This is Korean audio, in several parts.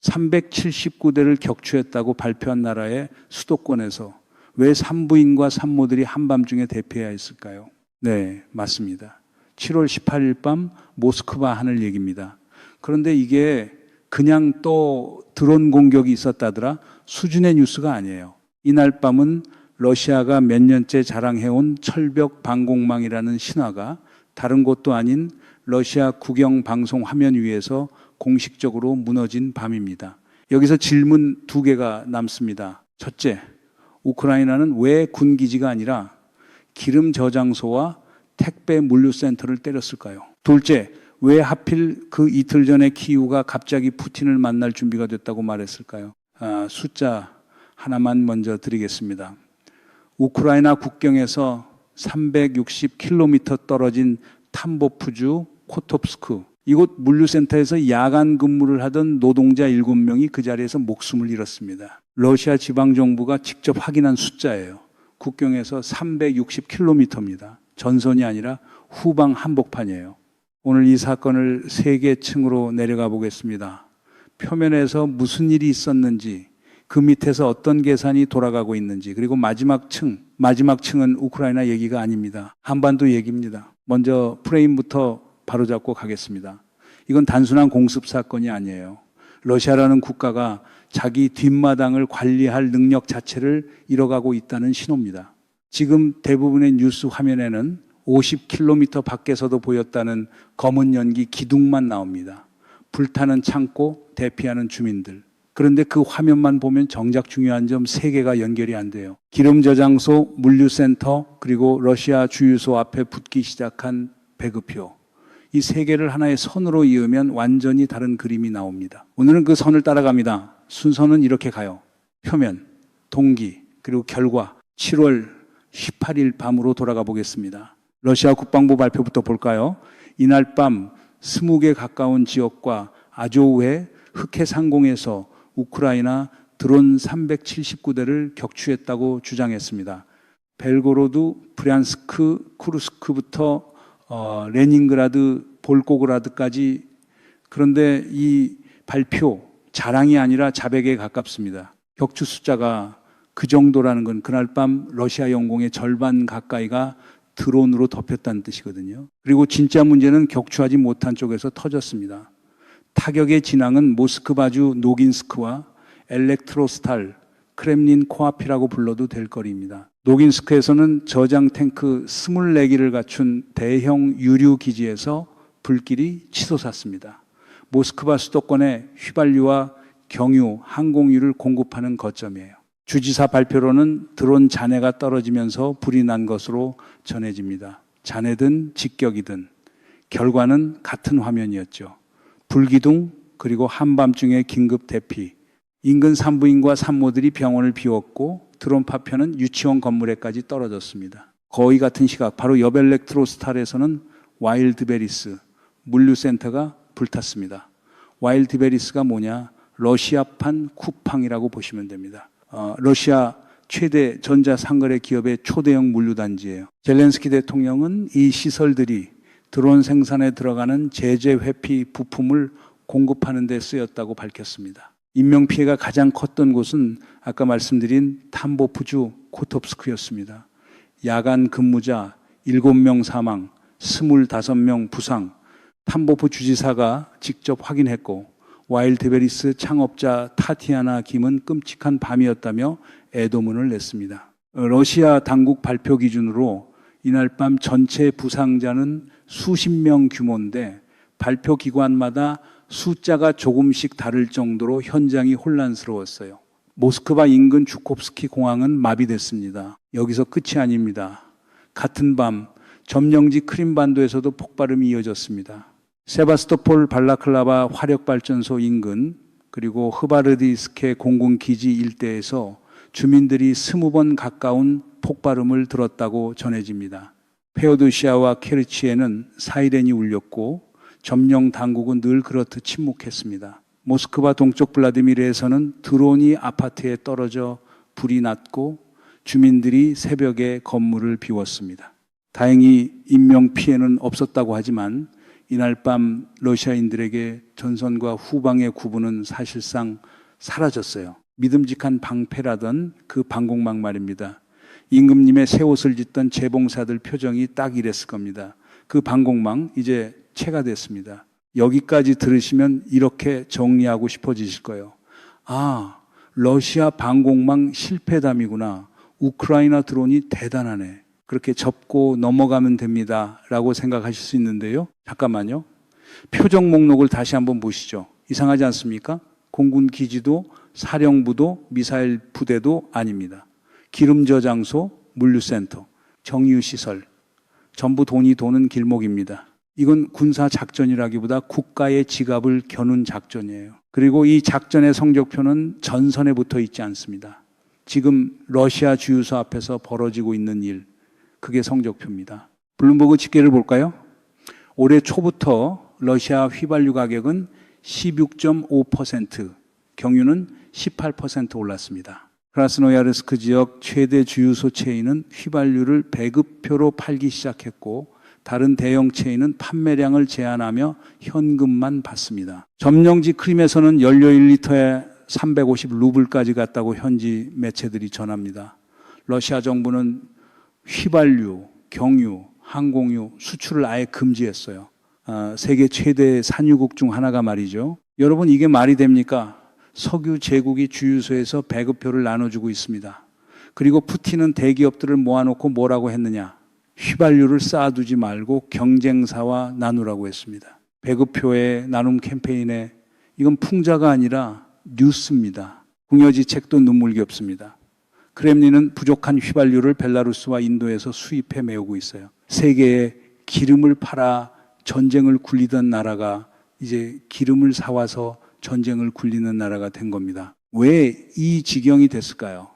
379대를 격추했다고 발표한 나라의 수도권에서 왜 산부인과 산모들이 한밤중에 대피해야 했을까요? 네, 맞습니다. 7월 18일 밤 모스크바 하늘 얘기입니다. 그런데 이게 그냥 또 드론 공격이 있었다더라 수준의 뉴스가 아니에요. 이날 밤은 러시아가 몇 년째 자랑해온 철벽 방공망이라는 신화가 다른 곳도 아닌 러시아 국영 방송 화면 위에서 공식적으로 무너진 밤입니다. 여기서 질문 2개가 남습니다. 첫째, 우크라이나는 왜 군기지가 아니라 기름 저장소와 택배 물류센터를 때렸을까요? 둘째, 왜 하필 그 이틀 전에 키이우가 갑자기 푸틴을 만날 준비가 됐다고 말했을까요? 숫자 하나만 먼저 드리겠습니다. 우크라이나 국경에서 360km 떨어진 탐보프주 코톱스크, 이곳 물류센터에서 야간 근무를 하던 노동자 7명이 그 자리에서 목숨을 잃었습니다. 러시아 지방정부가 직접 확인한 숫자예요. 국경에서 360km입니다. 전선이 아니라 후방 한복판이에요. 오늘 이 사건을 3개 층으로 내려가 보겠습니다. 표면에서 무슨 일이 있었는지, 그 밑에서 어떤 계산이 돌아가고 있는지, 그리고 마지막 층은 우크라이나 얘기가 아닙니다. 한반도 얘기입니다. 먼저 프레임부터 바로잡고 가겠습니다. 이건 단순한 공습 사건이 아니에요. 러시아라는 국가가 자기 뒷마당을 관리할 능력 자체를 잃어가고 있다는 신호입니다. 지금 대부분의 뉴스 화면에는 50km 밖에서도 보였다는 검은 연기 기둥만 나옵니다. 불타는 창고, 대피하는 주민들. 그런데 그 화면만 보면 정작 중요한 점 3개가 연결이 안 돼요. 기름 저장소, 물류센터, 그리고 러시아 주유소 앞에 붙기 시작한 배급표. 이 3개를 하나의 선으로 이으면 완전히 다른 그림이 나옵니다. 오늘은 그 선을 따라갑니다. 순서는 이렇게 가요. 표면, 동기, 그리고 결과. 7월 18일 밤으로 돌아가 보겠습니다. 러시아 국방부 발표부터 볼까요? 이날 밤 20개 가까운 지역과 아조우의 흑해 상공에서 우크라이나 드론 379대를 격추했다고 주장했습니다. 벨고로드, 브리안스크, 쿠르스크부터 레닌그라드, 볼고그라드까지. 그런데 이 발표, 자랑이 아니라 자백에 가깝습니다. 격추 숫자가 그 정도라는 건 그날 밤 러시아 영공의 절반 가까이가 드론으로 덮였다는 뜻이거든요. 그리고 진짜 문제는 격추하지 못한 쪽에서 터졌습니다. 타격의 진앙은 모스크바주 노긴스크와 엘렉트로스탈, 크렘린 코앞이라고 불러도 될 거리입니다. 노긴스크에서는 저장 탱크 24기를 갖춘 대형 유류 기지에서 불길이 치솟았습니다. 모스크바 수도권에 휘발유와 경유, 항공유를 공급하는 거점이에요. 주지사 발표로는 드론 잔해가 떨어지면서 불이 난 것으로 전해집니다. 잔해든 직격이든 결과는 같은 화면이었죠. 불기둥, 그리고 한밤중에 긴급 대피. 인근 산부인과 산모들이 병원을 비웠고 드론 파편은 유치원 건물에까지 떨어졌습니다. 거의 같은 시각 바로 옆 엘렉트로스탈에서는 와일드베리스 물류센터가 불탔습니다. 와일드베리스가 뭐냐? 러시아판 쿠팡이라고 보시면 됩니다. 러시아 최대 전자상거래 기업의 초대형 물류단지예요. 젤렌스키 대통령은 이 시설들이 드론 생산에 들어가는 제재 회피 부품을 공급하는 데 쓰였다고 밝혔습니다. 인명피해가 가장 컸던 곳은 아까 말씀드린 탐보프주 코톱스크였습니다. 야간 근무자 7명 사망, 25명 부상. 탐보프 주지사가 직접 확인했고 와일드베리스 창업자 타티아나 김은 끔찍한 밤이었다며 애도문을 냈습니다. 러시아 당국 발표 기준으로 이날 밤 전체 부상자는 수십 명 규모인데 발표 기관마다 숫자가 조금씩 다를 정도로 현장이 혼란스러웠어요. 모스크바 인근 주콥스키 공항은 마비됐습니다. 여기서 끝이 아닙니다. 같은 밤 점령지 크림반도에서도 폭발음이 이어졌습니다. 세바스토폴 발라클라바 화력발전소 인근 그리고 흐바르디스케 공군기지 일대에서 주민들이 20번 가까운 폭발음을 들었다고 전해집니다. 페오도시아와 케르치에는 사이렌이 울렸고 점령 당국은 늘 그렇듯 침묵했습니다. 모스크바 동쪽 블라디미르에서는 드론이 아파트에 떨어져 불이 났고 주민들이 새벽에 건물을 비웠습니다. 다행히 인명피해는 없었다고 하지만 이날 밤 러시아인들에게 전선과 후방의 구분은 사실상 사라졌어요. 믿음직한 방패라던 그 방공망 말입니다. 임금님의 새 옷을 짓던 재봉사들 표정이 딱 이랬을 겁니다. 그 방공망 이제 체가 됐습니다. 여기까지 들으시면 이렇게 정리하고 싶어지실 거예요. 아, 러시아 방공망 실패담이구나. 우크라이나 드론이 대단하네. 그렇게 접고 넘어가면 됩니다. 라고 생각하실 수 있는데요. 잠깐만요. 표적 목록을 다시 한번 보시죠. 이상하지 않습니까? 공군 기지도 사령부도 미사일 부대도 아닙니다. 기름 저장소, 물류센터, 정유시설, 전부 돈이 도는 길목입니다. 이건 군사 작전이라기보다 국가의 지갑을 겨눈 작전이에요. 그리고 이 작전의 성적표는 전선에 붙어 있지 않습니다. 지금 러시아 주유소 앞에서 벌어지고 있는 일, 그게 성적표입니다. 블룸버그 집계를 볼까요? 올해 초부터 러시아 휘발유 가격은 16.5%, 경유는 18% 올랐습니다. 크라스노야르스크 지역 최대 주유소 체인은 휘발유를 배급표로 팔기 시작했고 다른 대형 체인은 판매량을 제한하며 현금만 받습니다. 점령지 크림에서는 연료 1리터에 350 루블까지 갔다고 현지 매체들이 전합니다. 러시아 정부는 휘발유, 경유, 항공유 수출을 아예 금지했어요. 세계 최대 산유국 중 하나가 말이죠. 여러분 이게 말이 됩니까? 석유 제국이 주유소에서 배급표를 나눠주고 있습니다. 그리고 푸틴은 대기업들을 모아놓고 뭐라고 했느냐? 휘발유를 쌓아두지 말고 경쟁사와 나누라고 했습니다. 배급표의 나눔 캠페인에 이건 풍자가 아니라 뉴스입니다. 궁여지책도 눈물겹습니다. 크렘린은 부족한 휘발유를 벨라루스와 인도에서 수입해 메우고 있어요. 세계에 기름을 팔아 전쟁을 굴리던 나라가 이제 기름을 사와서 전쟁을 굴리는 나라가 된 겁니다. 왜 이 지경이 됐을까요?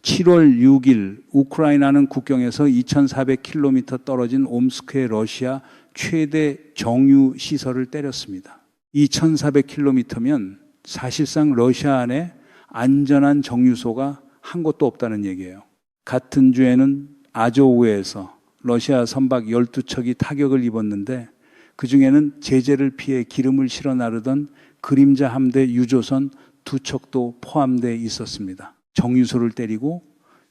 7월 6일 우크라이나는 국경에서 2,400km 떨어진 옴스크의 러시아 최대 정유 시설을 때렸습니다. 2,400km면 사실상 러시아 안에 안전한 정유소가 한 곳도 없다는 얘기예요. 같은 주에는 아조우에서 러시아 선박 12척이 타격을 입었는데 그중에는 제재를 피해 기름을 실어 나르던 그림자 함대 유조선 2척도 포함되어 있었습니다. 정유소를 때리고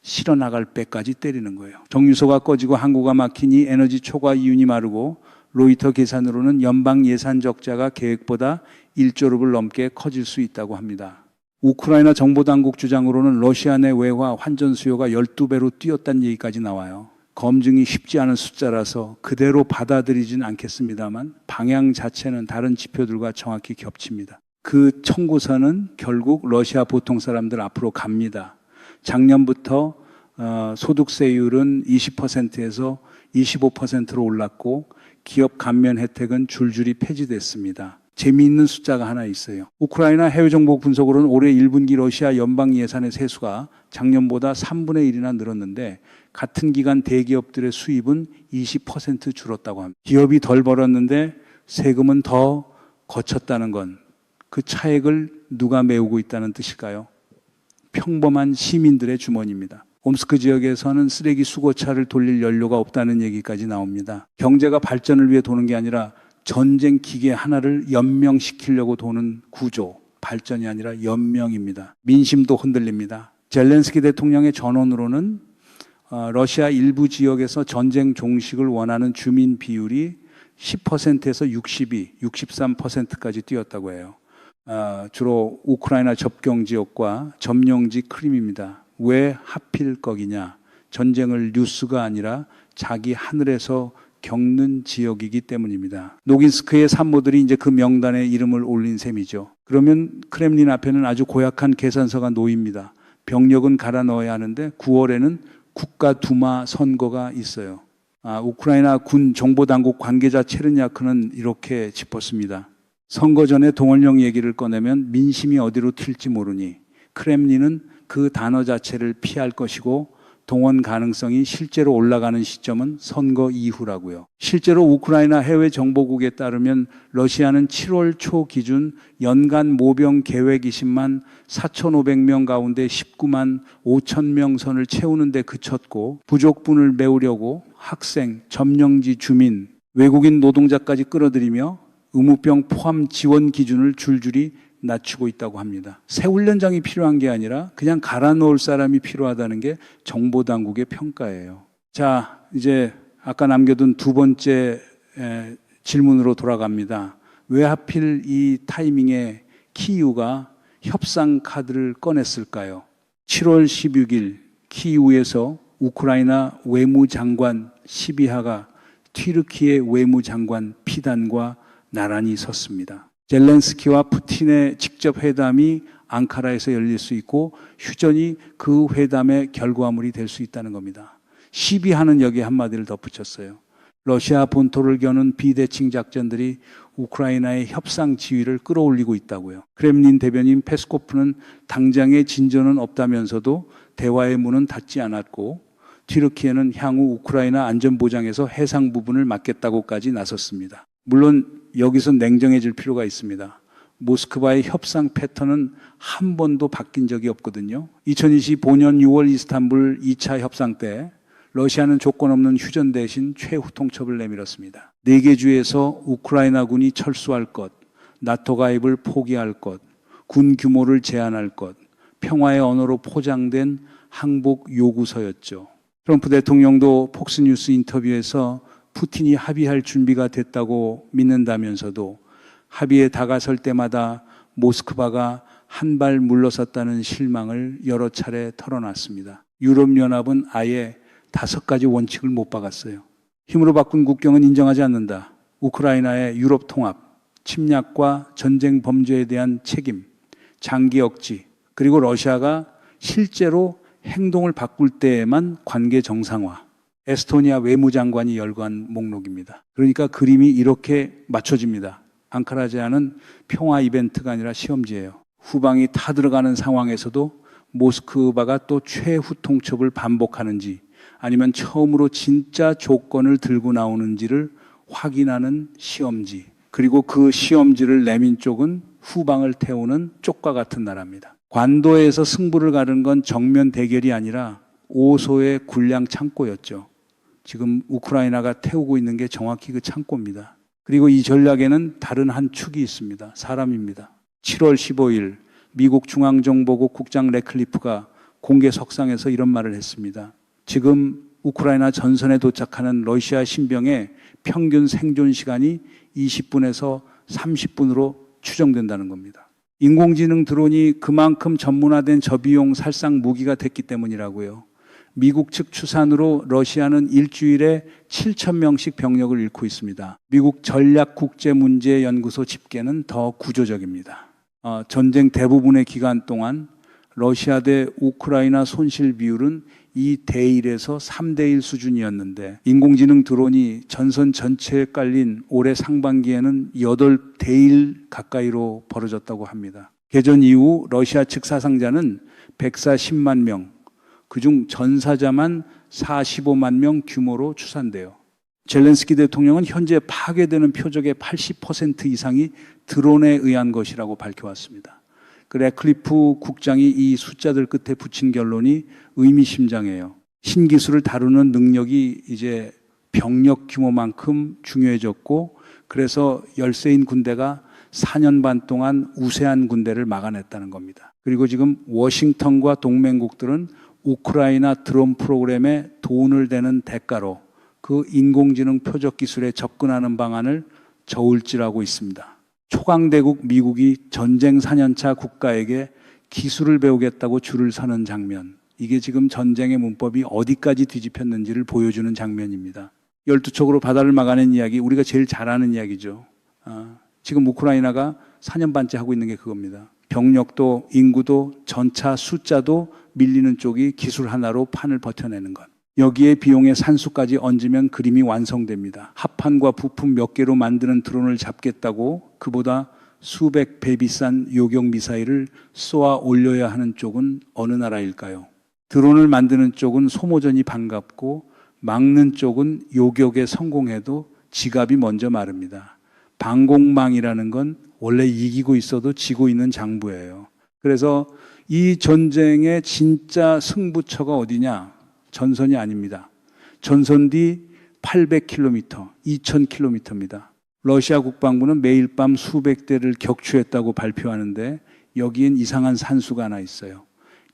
실어 나갈 배까지 때리는 거예요. 정유소가 꺼지고 항구가 막히니 에너지 초과 이윤이 마르고 로이터 계산으로는 연방 예산 적자가 계획보다 1조 루블 넘게 커질 수 있다고 합니다. 우크라이나 정보당국 주장으로는 러시아 내 외화 환전 수요가 12배로 뛰었다는 얘기까지 나와요. 검증이 쉽지 않은 숫자라서 그대로 받아들이진 않겠습니다만 방향 자체는 다른 지표들과 정확히 겹칩니다. 그 청구서는 결국 러시아 보통 사람들 앞으로 갑니다. 작년부터 소득세율은 20%에서 25%로 올랐고 기업 감면 혜택은 줄줄이 폐지됐습니다. 재미있는 숫자가 하나 있어요. 우크라이나 해외정보 분석으로는 올해 1분기 러시아 연방 예산의 세수가 작년보다 3분의 1이나 늘었는데 같은 기간 대기업들의 수입은 20% 줄었다고 합니다. 기업이 덜 벌었는데 세금은 더 거쳤다는 건 그 차액을 누가 메우고 있다는 뜻일까요? 평범한 시민들의 주머니입니다. 옴스크 지역에서는 쓰레기 수거차를 돌릴 연료가 없다는 얘기까지 나옵니다. 경제가 발전을 위해 도는 게 아니라 전쟁 기계 하나를 연명시키려고 도는 구조, 발전이 아니라 연명입니다. 민심도 흔들립니다. 젤렌스키 대통령의 전언으로는 러시아 일부 지역에서 전쟁 종식을 원하는 주민 비율이 10%에서 62, 63%까지 뛰었다고 해요. 주로 우크라이나 접경 지역과 점령지 크림입니다. 왜 하필 거기냐? 전쟁을 뉴스가 아니라 자기 하늘에서 겪는 지역이기 때문입니다. 노긴스크의 산모들이 이제 그 명단에 이름을 올린 셈이죠. 그러면 크렘린 앞에는 아주 고약한 계산서가 놓입니다. 병력은 갈아 넣어야 하는데 9월에는 국가 두마 선거가 있어요. 우크라이나 군 정보당국 관계자 체르냐크는 이렇게 짚었습니다. 선거 전에 동원령 얘기를 꺼내면 민심이 어디로 튈지 모르니 크렘린은 그 단어 자체를 피할 것이고 동원 가능성이 실제로 올라가는 시점은 선거 이후라고요. 실제로 우크라이나 해외 정보국에 따르면 러시아는 7월 초 기준 연간 모병 계획 20만 4,500명 가운데 19만 5천 명 선을 채우는 데 그쳤고 부족분을 메우려고 학생, 점령지 주민, 외국인 노동자까지 끌어들이며 의무병 포함 지원 기준을 줄줄이 낮추고 있다고 합니다. 새 훈련장이 필요한 게 아니라 그냥 갈아 넣을 사람이 필요하다는 게 정보당국의 평가예요. 자, 이제 아까 남겨둔 두 번째 질문으로 돌아갑니다. 왜 하필 이 타이밍에 키이우가 협상 카드를 꺼냈을까요? 7월 16일 키이우에서 우크라이나 외무장관 시비하가 튀르키예 외무장관 피단과 나란히 섰습니다. 젤렌스키와 푸틴의 직접 회담이 앙카라에서 열릴 수 있고 휴전이 그 회담의 결과물이 될 수 있다는 겁니다. 시비하는 여기에 한마디를 덧붙였어요. 러시아 본토를 겨눈 비대칭 작전들이 우크라이나의 협상 지위를 끌어올리고 있다고요. 크렘린 대변인 페스코프는 당장의 진전은 없다면서도 대화의 문은 닫지 않았고 튀르키예는 향후 우크라이나 안전보장에서 해상 부분을 맡겠다고까지 나섰습니다. 물론 여기서 냉정해질 필요가 있습니다. 모스크바의 협상 패턴은 한 번도 바뀐 적이 없거든요. 2025년 6월 이스탄불 2차 협상 때 러시아는 조건 없는 휴전 대신 최후 통첩을 내밀었습니다. 4개 주에서 우크라이나군이 철수할 것, 나토 가입을 포기할 것, 군 규모를 제한할 것, 평화의 언어로 포장된 항복 요구서였죠. 트럼프 대통령도 폭스뉴스 인터뷰에서 푸틴이 합의할 준비가 됐다고 믿는다면서도 합의에 다가설 때마다 모스크바가 한 발 물러섰다는 실망을 여러 차례 털어놨습니다. 유럽연합은 아예 5가지 원칙을 못 박았어요. 힘으로 바꾼 국경은 인정하지 않는다. 우크라이나의 유럽 통합, 침략과 전쟁 범죄에 대한 책임, 장기 억지, 그리고 러시아가 실제로 행동을 바꿀 때에만 관계 정상화. 에스토니아 외무장관이 열거한 목록입니다. 그러니까 그림이 이렇게 맞춰집니다. 앙카라 제안은 평화 이벤트가 아니라 시험지예요. 후방이 타들어가는 상황에서도 모스크바가 또 최후 통첩을 반복하는지 아니면 처음으로 진짜 조건을 들고 나오는지를 확인하는 시험지. 그리고 그 시험지를 내민 쪽은 후방을 태우는 쪽과 같은 나라입니다. 관도에서 승부를 가른 건 정면 대결이 아니라 오소의 군량 창고였죠. 지금 우크라이나가 태우고 있는 게 정확히 그 창고입니다. 그리고 이 전략에는 다른 한 축이 있습니다. 사람입니다. 7월 15일 미국 중앙정보국 국장 레클리프가 공개 석상에서 이런 말을 했습니다. 지금 우크라이나 전선에 도착하는 러시아 신병의 평균 생존 시간이 20분에서 30분으로 추정된다는 겁니다. 인공지능 드론이 그만큼 전문화된 저비용 살상 무기가 됐기 때문이라고요. 미국 측 추산으로 러시아는 일주일에 7,000명씩 병력을 잃고 있습니다. 미국 전략국제문제연구소 집계는 더 구조적입니다. 전쟁 대부분의 기간 동안 러시아 대 우크라이나 손실 비율은 2대 1에서 3대 1 수준이었는데 인공지능 드론이 전선 전체에 깔린 올해 상반기에는 8대 1 가까이로 벌어졌다고 합니다. 개전 이후 러시아 측 사상자는 140만 명, 그중 전사자만 45만 명 규모로 추산돼요. 젤렌스키 대통령은 현재 파괴되는 표적의 80% 이상이 드론에 의한 것이라고 밝혀왔습니다. 레클리프 국장이 이 숫자들 끝에 붙인 결론이 의미심장해요. 신기술을 다루는 능력이 이제 병력 규모만큼 중요해졌고 그래서 열세인 군대가 4년 반 동안 우세한 군대를 막아냈다는 겁니다. 그리고 지금 워싱턴과 동맹국들은 우크라이나 드론 프로그램에 돈을 대는 대가로 그 인공지능 표적 기술에 접근하는 방안을 저울질하고 있습니다. 초강대국 미국이 전쟁 4년차 국가에게 기술을 배우겠다고 줄을 서는 장면. 이게 지금 전쟁의 문법이 어디까지 뒤집혔는지를 보여주는 장면입니다. 12척으로 바다를 막아낸 이야기, 우리가 제일 잘 아는 이야기죠. 지금 우크라이나가 4년 반째 하고 있는 게 그겁니다. 병력도 인구도 전차 숫자도 밀리는 쪽이 기술 하나로 판을 버텨내는 것. 여기에 비용의 산수까지 얹으면 그림이 완성됩니다. 합판과 부품 몇 개로 만드는 드론을 잡겠다고 그보다 수백 배 비싼 요격 미사일을 쏘아 올려야 하는 쪽은 어느 나라일까요? 드론을 만드는 쪽은 소모전이 반갑고 막는 쪽은 요격에 성공해도 지갑이 먼저 마릅니다. 방공망이라는 건 원래 이기고 있어도 지고 있는 장부예요. 그래서 이 전쟁의 진짜 승부처가 어디냐? 전선이 아닙니다. 전선 뒤 800km, 2000km입니다. 러시아 국방부는 매일 밤 수백 대를 격추했다고 발표하는데 여기엔 이상한 산수가 하나 있어요.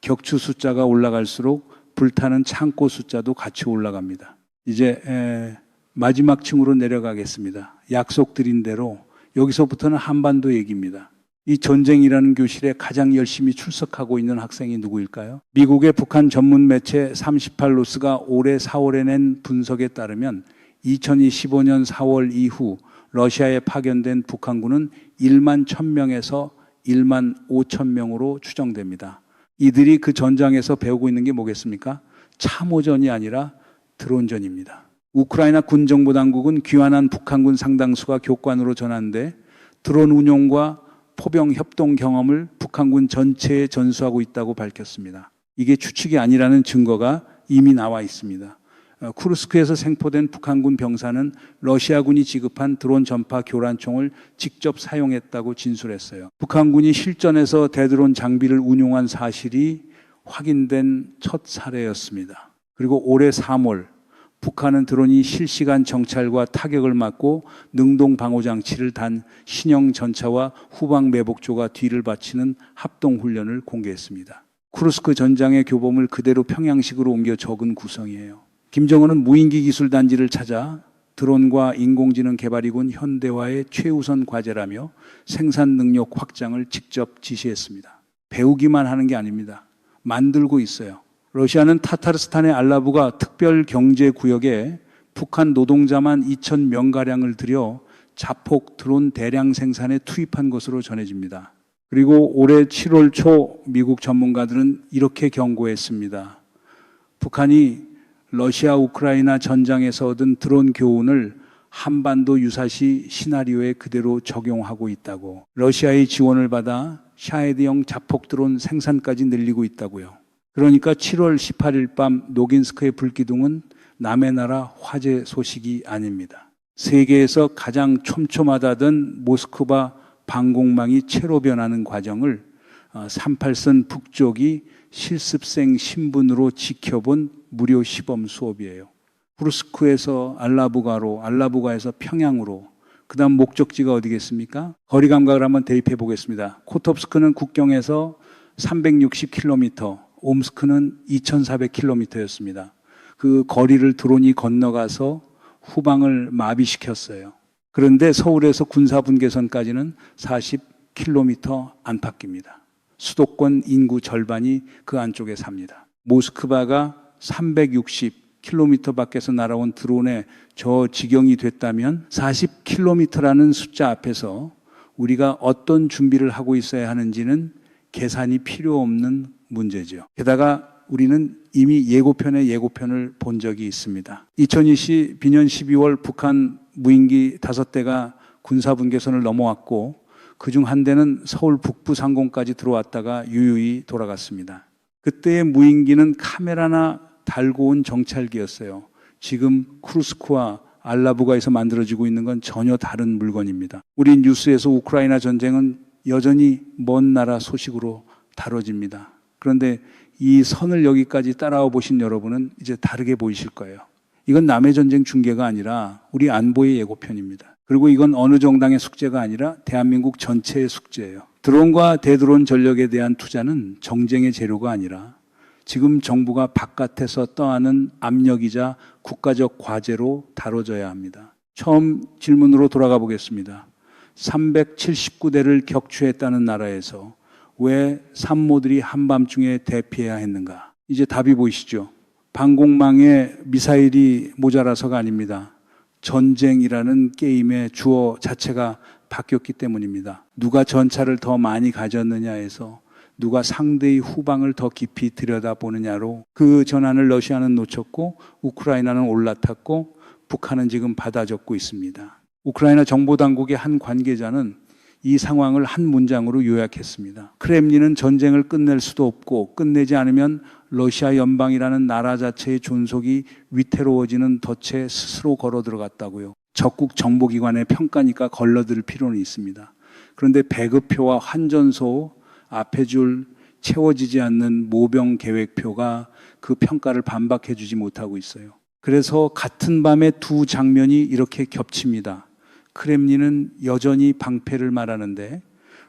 격추 숫자가 올라갈수록 불타는 창고 숫자도 같이 올라갑니다. 이제 마지막 층으로 내려가겠습니다. 약속드린 대로 여기서부터는 한반도 얘기입니다. 이 전쟁이라는 교실에 가장 열심히 출석하고 있는 학생이 누구일까요? 미국의 북한 전문 매체 38노스가 올해 4월에 낸 분석에 따르면 2025년 4월 이후 러시아에 파견된 북한군은 1만 1000명에서 1만 5천명으로 추정됩니다. 이들이 그 전장에서 배우고 있는 게 뭐겠습니까? 참호전이 아니라 드론전입니다. 우크라이나 군정보당국은 귀환한 북한군 상당수가 교관으로 전한데 드론 운용과 포병 협동 경험을 북한군 전체에 전수하고 있다고 밝혔습니다. 이게 추측이 아니라는 증거가 이미 나와 있습니다. 쿠르스크에서 생포된 북한군 병사는 러시아군이 지급한 드론 전파 교란총을 직접 사용했다고 진술했어요. 북한군이 실전에서 대드론 장비를 운용한 사실이 확인된 첫 사례였습니다. 그리고 올해 3월 북한은 드론이 실시간 정찰과 타격을 막고 능동 방호 장치를 단 신형 전차와 후방 매복조가 뒤를 받치는 합동 훈련을 공개했습니다. 쿠르스크 전장의 교범을 그대로 평양식으로 옮겨 적은 구성이에요. 김정은은 무인기 기술 단지를 찾아 드론과 인공지능 개발이군 현대화의 최우선 과제라며 생산 능력 확장을 직접 지시했습니다. 배우기만 하는 게 아닙니다. 만들고 있어요. 러시아는 타타르스탄의 알라부가 특별 경제 구역에 북한 노동자만 2,000명가량을 들여 자폭 드론 대량 생산에 투입한 것으로 전해집니다. 그리고 올해 7월 초 미국 전문가들은 이렇게 경고했습니다. 북한이 러시아 우크라이나 전장에서 얻은 드론 교훈을 한반도 유사시 시나리오에 그대로 적용하고 있다고. 러시아의 지원을 받아 샤헤드형 자폭 드론 생산까지 늘리고 있다고요. 그러니까 7월 18일 밤 노긴스크의 불기둥은 남의 나라 화재 소식이 아닙니다. 세계에서 가장 촘촘하다던 모스크바 방공망이 채로 변하는 과정을 38선 북쪽이 실습생 신분으로 지켜본 무료 시범 수업이에요. 쿠르스크에서 알라부가로, 알라부가에서 평양으로, 그 다음 목적지가 어디겠습니까? 거리 감각을 한번 대입해 보겠습니다. 코톱스크는 국경에서 360km, 옴스크는 2400km였습니다. 그 거리를 드론이 건너가서 후방을 마비시켰어요. 그런데 서울에서 군사분계선까지는 40km 안팎입니다. 수도권 인구 절반이 그 안쪽에 삽니다. 모스크바가 360km 밖에서 날아온 드론에 저 지경이 됐다면 40km라는 숫자 앞에서 우리가 어떤 준비를 하고 있어야 하는지는 계산이 필요 없는 문제죠. 게다가 우리는 이미 예고편의 예고편을 본 적이 있습니다. 2022년 12월 북한 무인기 5대가 군사분계선을 넘어왔고 그중 한 대는 서울 북부 상공까지 들어왔다가 유유히 돌아갔습니다. 그때의 무인기는 카메라나 달고 온 정찰기였어요. 지금 쿠르스크와 알라부가에서 만들어지고 있는 건 전혀 다른 물건입니다. 우리 뉴스에서 우크라이나 전쟁은 여전히 먼 나라 소식으로 다뤄집니다. 그런데 이 선을 여기까지 따라와 보신 여러분은 이제 다르게 보이실 거예요. 이건 남의 전쟁 중계가 아니라 우리 안보의 예고편입니다. 그리고 이건 어느 정당의 숙제가 아니라 대한민국 전체의 숙제예요. 드론과 대드론 전력에 대한 투자는 정쟁의 재료가 아니라 지금 정부가 바깥에서 떠안은 압력이자 국가적 과제로 다뤄져야 합니다. 처음 질문으로 돌아가 보겠습니다. 379대를 격추했다는 나라에서 왜 산모들이 한밤중에 대피해야 했는가? 이제 답이 보이시죠? 방공망에 미사일이 모자라서가 아닙니다. 전쟁이라는 게임의 주어 자체가 바뀌었기 때문입니다. 누가 전차를 더 많이 가졌느냐에서 누가 상대의 후방을 더 깊이 들여다보느냐로 그 전환을 러시아는 놓쳤고 우크라이나는 올라탔고 북한은 지금 받아 적고 있습니다. 우크라이나 정보당국의 한 관계자는 이 상황을 한 문장으로 요약했습니다. 크렘린은 전쟁을 끝낼 수도 없고 끝내지 않으면 러시아 연방이라는 나라 자체의 존속이 위태로워지는 덫에 스스로 걸어 들어갔다고요. 적국 정보기관의 평가니까 걸러들 필요는 있습니다. 그런데 배급표와 환전소 앞에 줄 채워지지 않는 모병 계획표가 그 평가를 반박해 주지 못하고 있어요. 그래서 같은 밤에 두 장면이 이렇게 겹칩니다. 크렘린은 여전히 방패를 말하는데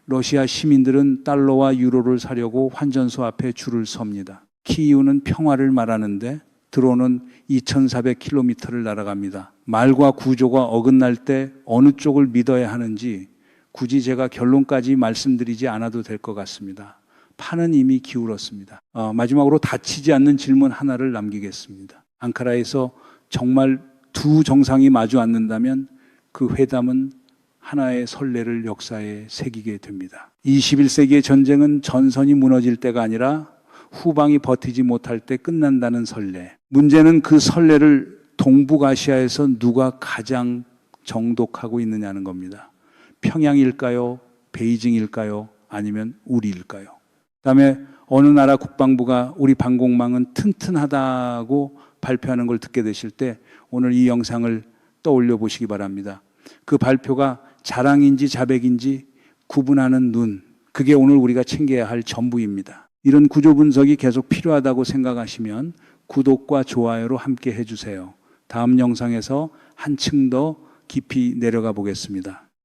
러시아 시민들은 달러와 유로를 사려고 환전소 앞에 줄을 섭니다. 키이우는 평화를 말하는데 드론은 2,400km를 날아갑니다. 말과 구조가 어긋날 때 어느 쪽을 믿어야 하는지 굳이 제가 결론까지 말씀드리지 않아도 될 것 같습니다. 판은 이미 기울었습니다. 마지막으로 다치지 않는 질문 하나를 남기겠습니다. 앙카라에서 정말 두 정상이 마주 앉는다면 그 회담은 하나의 선례를 역사에 새기게 됩니다. 21세기의 전쟁은 전선이 무너질 때가 아니라 후방이 버티지 못할 때 끝난다는 선례. 문제는 그 선례를 동북아시아에서 누가 가장 정독하고 있느냐는 겁니다. 평양일까요? 베이징일까요? 아니면 우리일까요? 그다음에 어느 나라 국방부가 우리 방공망은 튼튼하다고 발표하는 걸 듣게 되실 때 오늘 이 영상을 떠올려 보시기 바랍니다. 그 발표가 자랑인지 자백인지 구분하는 눈, 그게 오늘 우리가 챙겨야 할 전부입니다. 이런 구조 분석이 계속 필요하다고 생각하시면 구독과 좋아요로 함께 해주세요. 다음 영상에서 한층 더 깊이 내려가 보겠습니다.